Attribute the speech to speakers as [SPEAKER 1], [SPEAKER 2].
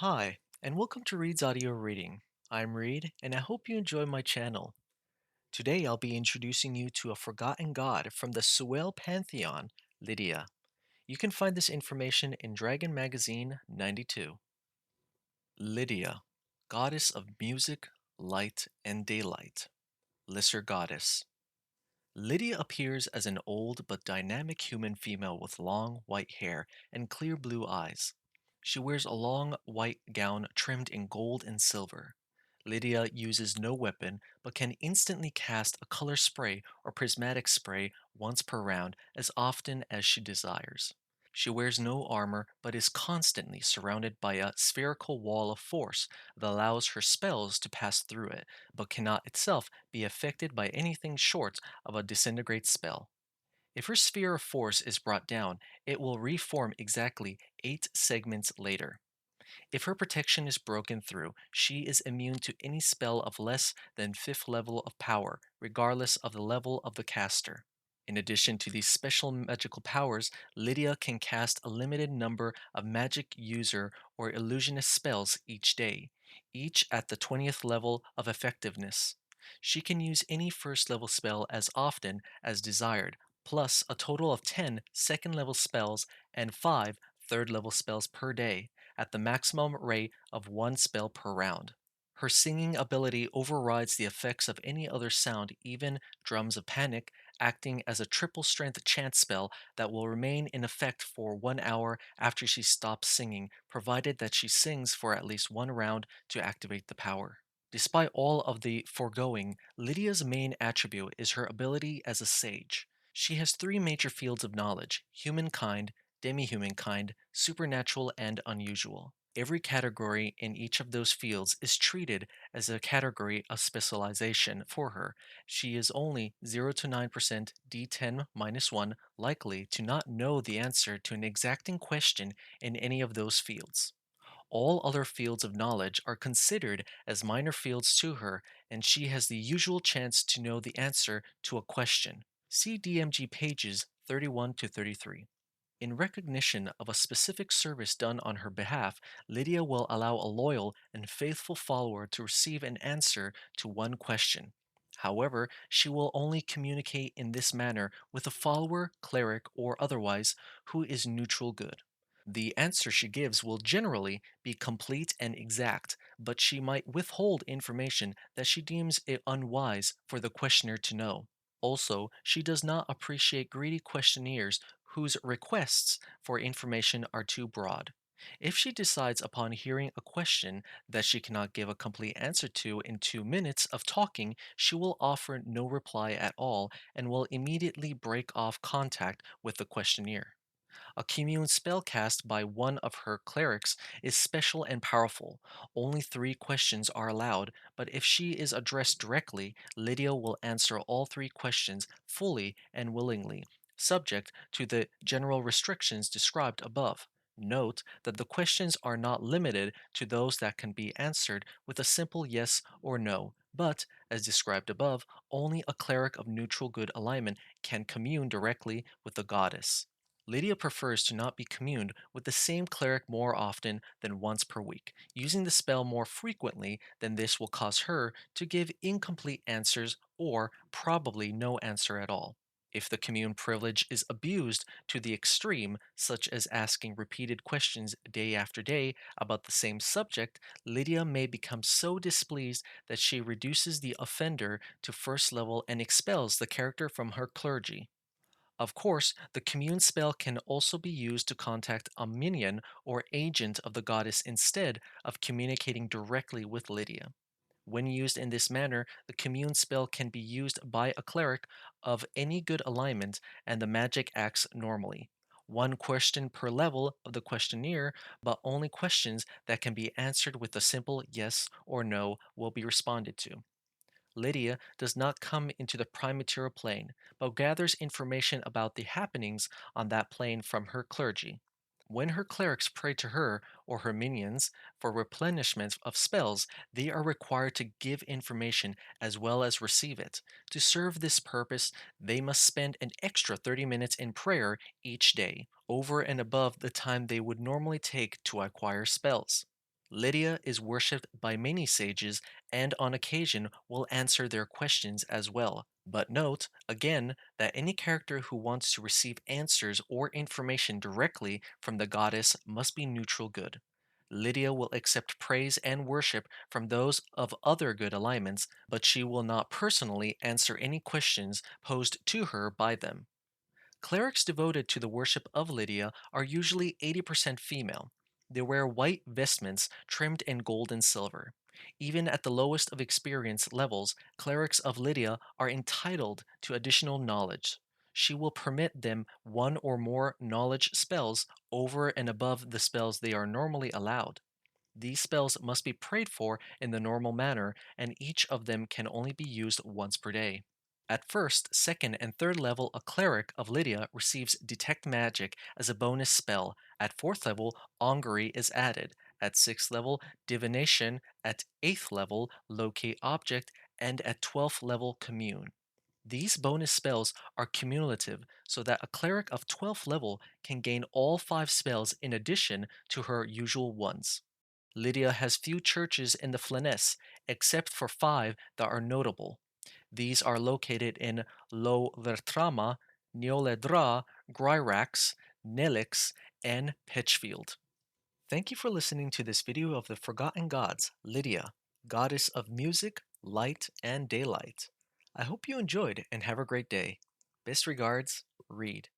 [SPEAKER 1] Hi, and welcome to Reed's Audio Reading. I'm Reed, and I hope you enjoy my channel. Today I'll be introducing you to a forgotten god from the Suel Pantheon, Lydia. You can find this information in Dragon Magazine 92. Lydia, goddess of music, light, and daylight. Lesser goddess. Lydia appears as an old but dynamic human female with long, white hair and clear blue eyes. She wears a long, white gown trimmed in gold and silver. Lydia uses no weapon but can instantly cast a color spray or prismatic spray once per round as often as she desires. She wears no armor but is constantly surrounded by a spherical wall of force that allows her spells to pass through it, but cannot itself be affected by anything short of a disintegrate spell. If her sphere of force is brought down, it will reform exactly 8 segments later. If her protection is broken through, she is immune to any spell of less than fifth level of power, regardless of the level of the caster. In addition to these special magical powers, Lydia can cast a limited number of magic user or illusionist spells each day, each at the 20th level of effectiveness. She can use any first level spell as often as desired, plus a total of 10 second level spells and 5 third level spells per day at the maximum rate of 1 spell per round. Her singing ability overrides the effects of any other sound, even drums of panic, acting as a triple strength chant spell that will remain in effect for 1 hour after she stops singing, provided that she sings for at least 1 round to activate the power. Despite all of the foregoing, Lydia's main attribute is her ability as a sage. She has 3 major fields of knowledge: humankind, demi-humankind, supernatural, and unusual. Every category in each of those fields is treated as a category of specialization for her. She is only 0 to 9% D10 minus 1 likely to not know the answer to an exacting question in any of those fields. All other fields of knowledge are considered as minor fields to her, and she has the usual chance to know the answer to a question. See DMG pages 31 to 33. In recognition of a specific service done on her behalf, Lydia will allow a loyal and faithful follower to receive an answer to one question. However, she will only communicate in this manner with a follower, cleric, or otherwise who is neutral good. The answer she gives will generally be complete and exact, but she might withhold information that she deems it unwise for the questioner to know. Also, she does not appreciate greedy questionnaires whose requests for information are too broad. If she decides upon hearing a question that she cannot give a complete answer to in 2 minutes of talking, she will offer no reply at all and will immediately break off contact with the questionnaire. A commune spell cast by one of her clerics is special and powerful. Only 3 questions are allowed, but if she is addressed directly, Lydia will answer all 3 questions fully and willingly, subject to the general restrictions described above. Note that the questions are not limited to those that can be answered with a simple yes or no, but, as described above, only a cleric of neutral good alignment can commune directly with the goddess. Lydia prefers to not be communed with the same cleric more often than once per week. Using the spell more frequently than this will cause her to give incomplete answers or probably no answer at all. If the commune privilege is abused to the extreme, such as asking repeated questions day after day about the same subject, Lydia may become so displeased that she reduces the offender to first level and expels the character from her clergy. Of course, the commune spell can also be used to contact a minion or agent of the goddess instead of communicating directly with Lydia. When used in this manner, the commune spell can be used by a cleric of any good alignment and the magic acts normally. 1 question per level of the questionnaire, but only questions that can be answered with a simple yes or no will be responded to. Lydia does not come into the prime material plane, but gathers information about the happenings on that plane from her clergy. When her clerics pray to her or her minions for replenishment of spells, they are required to give information as well as receive it. To serve this purpose, they must spend an extra 30 minutes in prayer each day, over and above the time they would normally take to acquire spells. Lydia is worshipped by many sages and on occasion will answer their questions as well. But note, again, that any character who wants to receive answers or information directly from the goddess must be neutral good. Lydia will accept praise and worship from those of other good alignments, but she will not personally answer any questions posed to her by them. Clerics devoted to the worship of Lydia are usually 80% female. They wear white vestments trimmed in gold and silver. Even at the lowest of experience levels, clerics of Lydia are entitled to additional knowledge. She will permit them one or more knowledge spells over and above the spells they are normally allowed. These spells must be prayed for in the normal manner, and each of them can only be used once per day. At first, second, and third level, a cleric of Lydia receives Detect Magic as a bonus spell. At fourth level, Augury is added. At sixth level, Divination. At eighth level, Locate Object. And at 12th level, Commune. These bonus spells are cumulative, so that a cleric of 12th level can gain all 5 spells in addition to her usual ones. Lydia has few churches in the Flanness, except for 5 that are notable. These are located in Lo Vertrama, Neoledra, Gryrax, Nelix, and Pitchfield. Thank you for listening to this video of the Forgotten Gods, Lydia, goddess of music, light, and daylight. I hope you enjoyed and have a great day. Best regards, Reed.